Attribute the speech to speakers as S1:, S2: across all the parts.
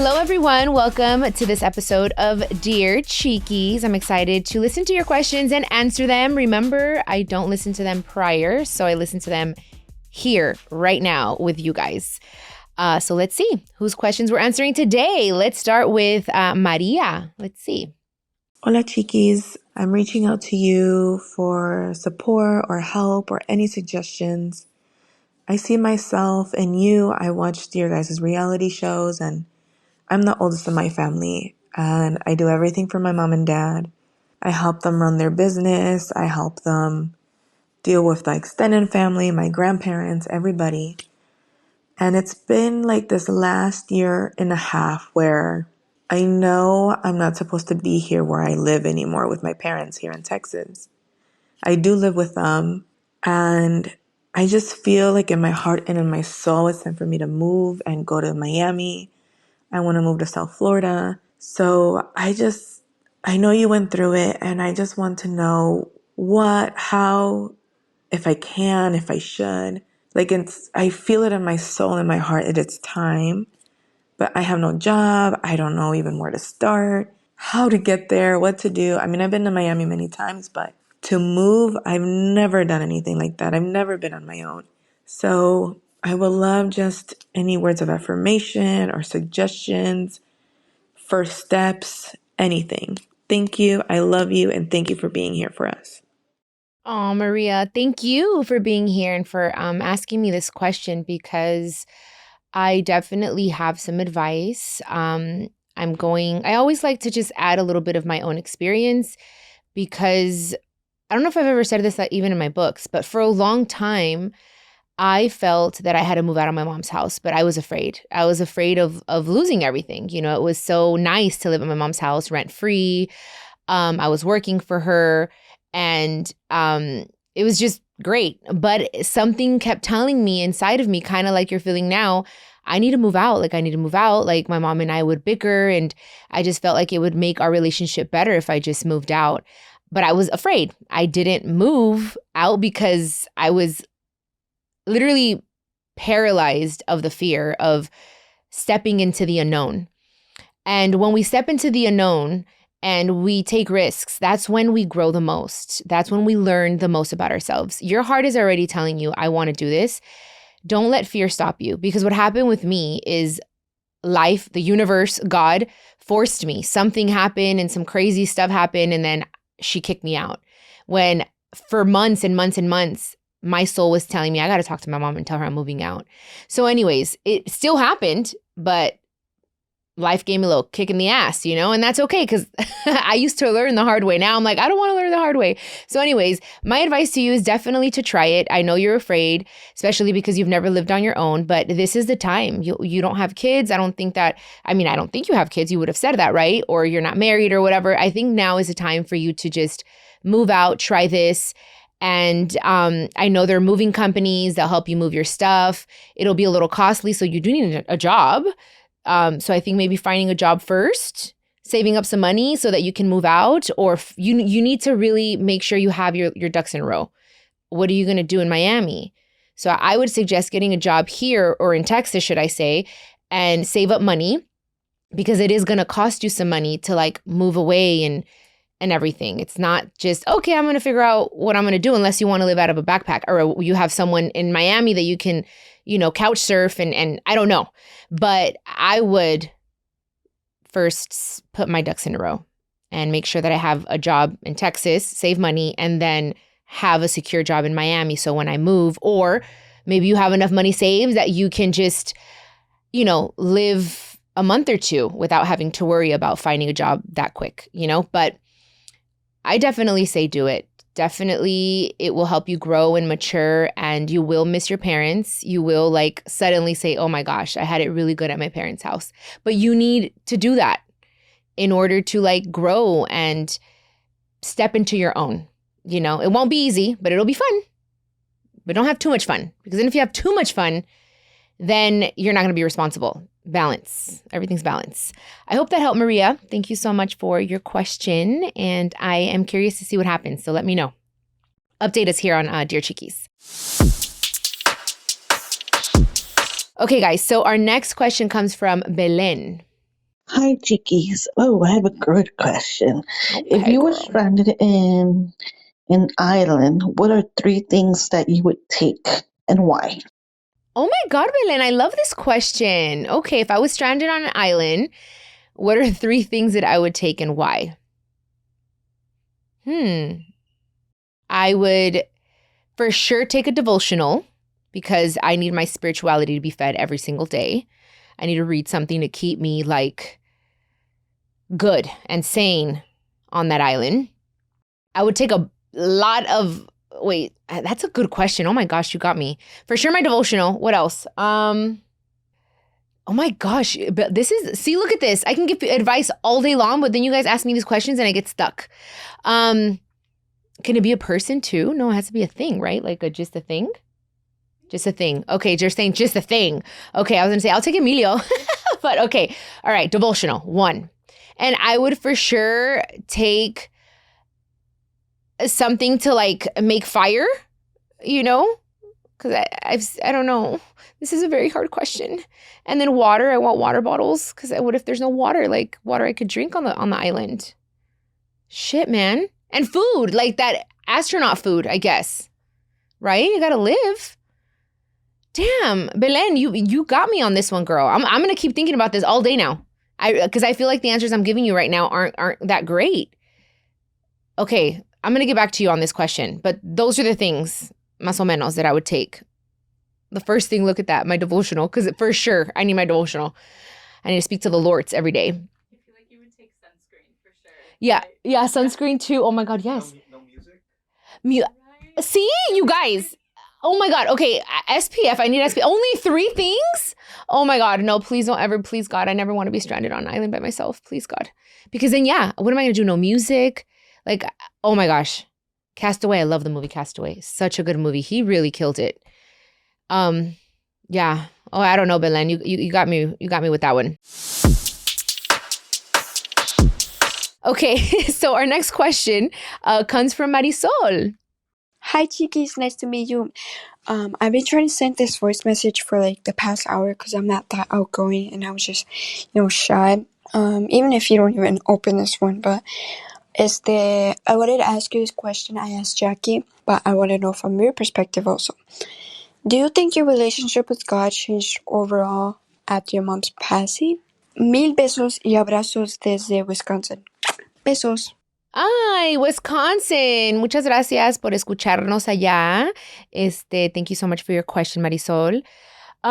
S1: Hello, everyone. Welcome to this episode of Dear Chiquis. I'm excited to listen to your questions and answer them. Remember, I don't listen to them prior, so I listen to them here right now with you guys. So let's see whose questions we're answering today. Let's start with Maria. Let's see.
S2: Hola, Chiquis. I'm reaching out to you for support or help or any suggestions. I see myself in you. I watched your guys' reality shows, and I'm the oldest in my family, and I do everything for my mom and dad. I help them run their business. I help them deal with the extended family, my grandparents, everybody. And it's been like this last year and a half where I know I'm not supposed to be here where I live anymore with my parents here in Texas. I do live with them, and I just feel like in my heart and in my soul it's time for me to move and go to Miami. I want to move to South Florida. So I know you went through it, and I just want to know what, how, if I can, if I should. I feel it in my soul and my heart that it's time, but I have no job. I don't know even where to start, how to get there, what to do. I mean, I've been to Miami many times, but to move, I've never done anything like that. I've never been on my own. So I would love just any words of affirmation or suggestions, first steps, anything. Thank you. I love you. And thank you for being here for us.
S1: Oh, Maria, thank you for being here and for asking me this question, because I definitely have some advice. I always like to just add a little bit of my own experience, because I don't know if I've ever said this even in my books, but for a long time, I felt that I had to move out of my mom's house, but I was afraid. I was afraid of losing everything. You know, it was so nice to live in my mom's house rent free. I was working for her, and it was just great. But something kept telling me inside of me, kind of like you're feeling now, I need to move out. Like, I need to move out. Like, my mom and I would bicker, and I just felt like it would make our relationship better if I just moved out. But I was afraid. I didn't move out because I was literally paralyzed of the fear of stepping into the unknown. And when we step into the unknown and we take risks, that's when we grow the most. That's when we learn the most about ourselves. Your heart is already telling you, I want to do this. Don't let fear stop you, because what happened with me is life, the universe, God forced me. Something happened and some crazy stuff happened, and then she kicked me out. When for months and months and months, my soul was telling me, I got to talk to my mom and tell her I'm moving out. So anyways, it still happened, but life gave me a little kick in the ass, you know, and that's okay, because I used to learn the hard way. Now I'm like, I don't want to learn the hard way. So anyways, my advice to you is definitely to try it. I know you're afraid, especially because you've never lived on your own, but this is the time. You don't have kids. I don't think you have kids. You would have said that, right? Or you're not married or whatever. I think now is the time for you to just move out, try this. And I know there are moving companies that help you move your stuff. It'll be a little costly, so you do need a job. So I think maybe finding a job first, saving up some money so that you can move out, or you need to really make sure you have your ducks in a row. What are you going to do in Miami? So I would suggest getting a job here, or in Texas, should I say, and save up money, because it is going to cost you some money to like move away and everything. It's not just, okay, I'm going to figure out what I'm going to do, unless you want to live out of a backpack, or you have someone in Miami that you can, couch surf and I don't know. But I would first put my ducks in a row and make sure that I have a job in Texas, save money, and then have a secure job in Miami. So when I move, or maybe you have enough money saved that you can just, live a month or two without having to worry about finding a job that quick, but I definitely say do it. Definitely, it will help you grow and mature, and you will miss your parents. You will suddenly say, oh my gosh, I had it really good at my parents' house. But you need to do that in order to grow and step into your own. It won't be easy, but it'll be fun. But don't have too much fun, because then if you have too much fun, then you're not going to be responsible. Balance. Everything's balance. I hope that helped, Maria. Thank you so much for your question. And I am curious to see what happens. So let me know. Update us here on Dear Chiquis. Okay, guys. So our next question comes from Belen.
S3: Hi, Chiquis. Oh, I have a good question. If
S1: Okay,
S3: you were
S1: girl.
S3: stranded in an island, what are three things that you would take and why?
S1: Oh my God, Belen, I love this question. Okay, if I was stranded on an island, what are three things that I would take and why? I would for sure take a devotional because I need my spirituality to be fed every single day. I need to read something to keep me like good and sane on that island. I would take a lot of wait, that's a good question. Oh my gosh, you got me. For sure my devotional. What else? Oh my gosh, but this is see, look at this. I can give you advice all day long, but then you guys ask me these questions and I get stuck. Can it be a person too? No, it has to be a thing, right? Like just a thing? Just a thing. Okay, you're saying just a thing. Okay, I was gonna say I'll take Emilio. But okay. All right, devotional, one. And I would for sure take something to like make fire, you know? Because I don't know. This is a very hard question. And then water. I want water bottles. Because what if there's no water? Like water I could drink on the island. Shit, man. And food, like that astronaut food, I guess. Right? You gotta live. Damn, Belen, you got me on this one, girl. I'm gonna keep thinking about this all day now. Because I feel like the answers I'm giving you right now aren't that great. Okay, I'm gonna get back to you on this question, but those are the things, más o menos, that I would take. The first thing, look at that, my devotional, because for sure I need my devotional. I need to speak to the Lords every day. I feel like you would take sunscreen for sure. Yeah, right? Yeah, sunscreen too. Oh my God, yes. No music. See, you guys. Oh my God. Okay, SPF. I need SPF. Only three things? Oh my God. No, please don't ever. Please, God. I never want to be stranded on an island by myself. Please, God. Because then, yeah, what am I going to do? No music? Like, oh my gosh. Castaway. I love the movie Castaway. Such a good movie. He really killed it. Yeah. Oh, I don't know, Belen. You got me. You got me with that one. Okay. So our next question comes from Marisol.
S4: Hi, Chiquis. Nice to meet you. I've been trying to send this voice message for like the past hour because I'm not that outgoing and I was just, shy. Even if you don't even open this one, but I wanted to ask you this question I asked Jackie, but I want to know from your perspective also. Do you think your relationship with God changed overall after your mom's passing? Mil besos y abrazos desde Wisconsin. Besos.
S1: Ay, Wisconsin. Muchas gracias por escucharnos allá. Thank you so much for your question, Marisol.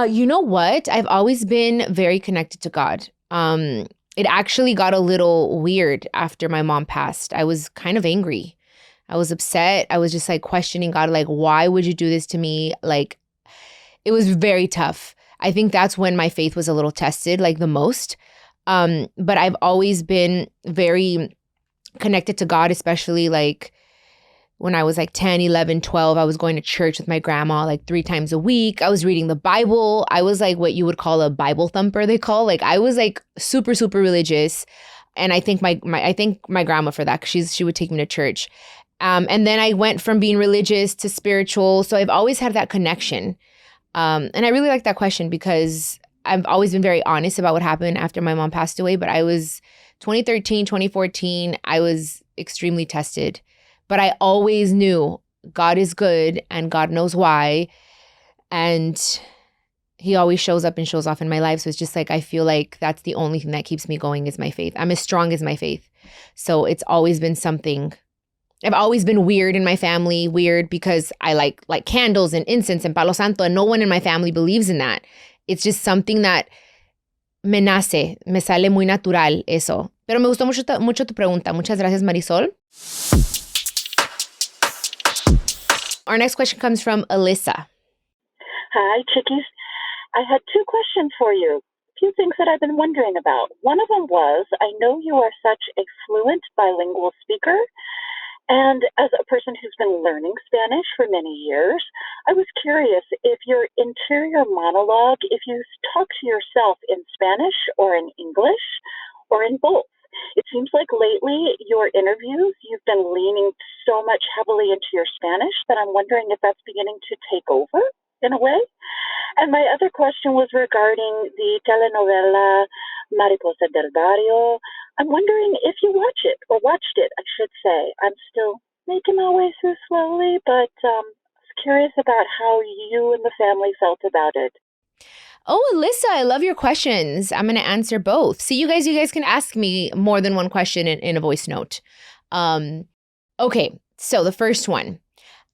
S1: You know what? I've always been very connected to God. It actually got a little weird after my mom passed. I was kind of angry. I was upset. I was just like questioning God, like, why would you do this to me? Like, it was very tough. I think that's when my faith was a little tested, like the most. But I've always been very connected to God, especially like when I was like 10, 11, 12, I was going to church with my grandma like 3 times a week. I was reading the Bible. I was like what you would call a Bible thumper, they call. Like I was like super, super religious. And I thank I thank my grandma for that because she would take me to church. And then I went from being religious to spiritual. So I've always had that connection. And I really like that question because I've always been very honest about what happened after my mom passed away. But I was 2013, 2014, I was extremely tested. But I always knew God is good and God knows why. And he always shows up and shows off in my life. So it's just like, I feel like that's the only thing that keeps me going is my faith. I'm as strong as my faith. So it's always been something. I've always been weird in my family, weird because I like candles and incense and palo santo, and no one in my family believes in that. It's just something that me nace, me sale muy natural eso. Pero me gustó mucho tu pregunta. Muchas gracias, Marisol. Our next question comes from Alissa.
S5: Hi, Chiquis. I had 2 questions for you. A few things that I've been wondering about. One of them was, I know you are such a fluent bilingual speaker, and as a person who's been learning Spanish for many years, I was curious if your interior monologue, if you talk to yourself in Spanish or in English or in both. It seems like lately your interviews, you've been leaning so much heavily into your Spanish that I'm wondering if that's beginning to take over in a way. And my other question was regarding the telenovela Mariposa de Barrio. I'm wondering if you watch it, or watched it, I should say. I'm still making my way through slowly, but I was curious about how you and the family felt about it.
S1: Oh, Alissa, I love your questions. I'm going to answer both. See, you guys can ask me more than one question in a voice note. Okay, so the first one.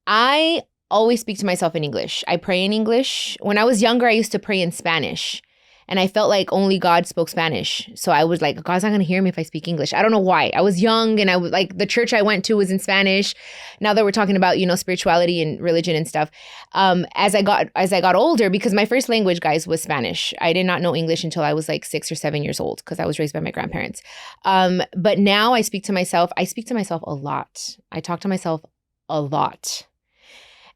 S1: I always speak to myself in English. I pray in English. When I was younger, I used to pray in Spanish. And I felt like only God spoke Spanish. So I was like, God's not going to hear me if I speak English. I don't know why. I was young and I was like, the church I went to was in Spanish. Now that we're talking about, spirituality and religion and stuff. As I got older, because my first language, guys, was Spanish. I did not know English until I was like 6 or 7 years old because I was raised by my grandparents. But now I speak to myself. I speak to myself a lot. I talk to myself a lot.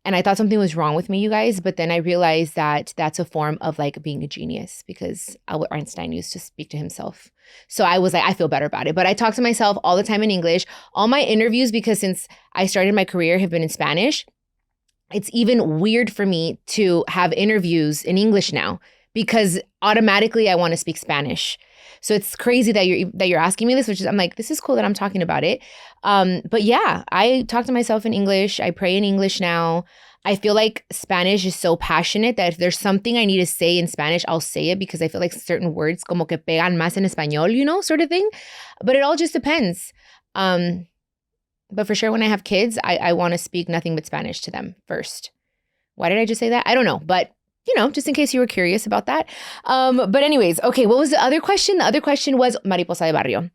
S1: And I thought something was wrong with me, you guys. But then I realized that that's a form of like being a genius because Albert Einstein used to speak to himself. So I was like, I feel better about it. But I talk to myself all the time in English. All my interviews, because since I started my career, have been in Spanish. It's even weird for me to have interviews in English now because automatically I want to speak Spanish. So it's crazy that you're asking me this, which is, I'm like, this is cool that I'm talking about it. But yeah, I talk to myself in English. I pray in English now. I feel like Spanish is so passionate that if there's something I need to say in Spanish, I'll say it because I feel like certain words como que pegan más en español, sort of thing. But it all just depends. But for sure, when I have kids, I want to speak nothing but Spanish to them first. Why did I just say that? I don't know, but just in case you were curious about that. But anyways, okay, what was the other question? The other question was Mariposa de Barrio.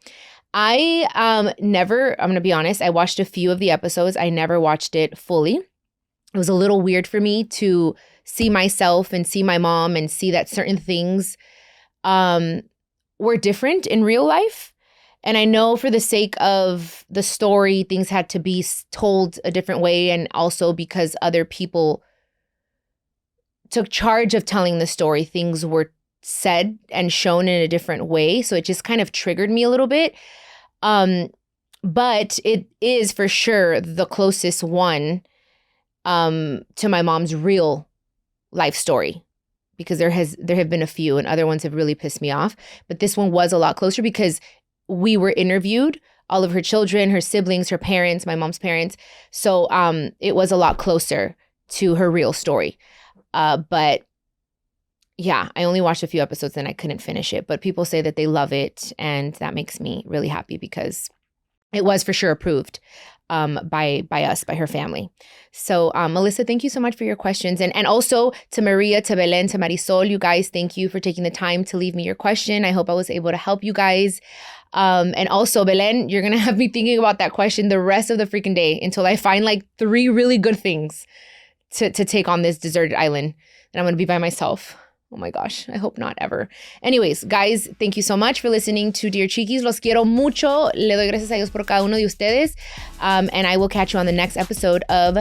S1: I'm going to be honest, I watched a few of the episodes. I never watched it fully. It was a little weird for me to see myself and see my mom and see that certain things were different in real life. And I know for the sake of the story, things had to be told a different way. And also because other people took charge of telling the story, things were said and shown in a different way. So it just kind of triggered me a little bit. But it is for sure the closest one to my mom's real life story, because there have been a few and other ones have really pissed me off. But this one was a lot closer because we were interviewed, all of her children, her siblings, her parents, my mom's parents. So it was a lot closer to her real story. But yeah, I only watched a few episodes and I couldn't finish it. But people say that they love it, and that makes me really happy because it was for sure approved by us, by her family. So Alissa, thank you so much for your questions. And also to Maria, to Belen, to Marisol, you guys, thank you for taking the time to leave me your question. I hope I was able to help you guys. And also, Belen, you're going to have me thinking about that question the rest of the freaking day until I find like 3 really good things to take on this deserted island. And I'm going to be by myself. Oh my gosh, I hope not ever. Anyways, guys, thank you so much for listening to Dear Chiquis. Los quiero mucho. Le doy gracias a Dios por cada uno de ustedes. And I will catch you on the next episode of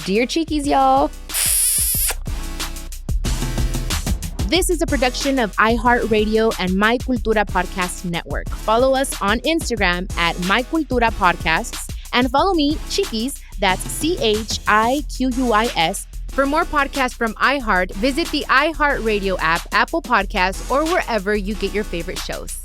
S1: Dear Chiquis, y'all. This is a production of iHeartRadio and My Cultura Podcast Network. Follow us on Instagram at My Cultura Podcasts and follow me, Chiquis, that's CHIQUIS. For more podcasts from iHeart, visit the iHeartRadio app, Apple Podcasts, or wherever you get your favorite shows.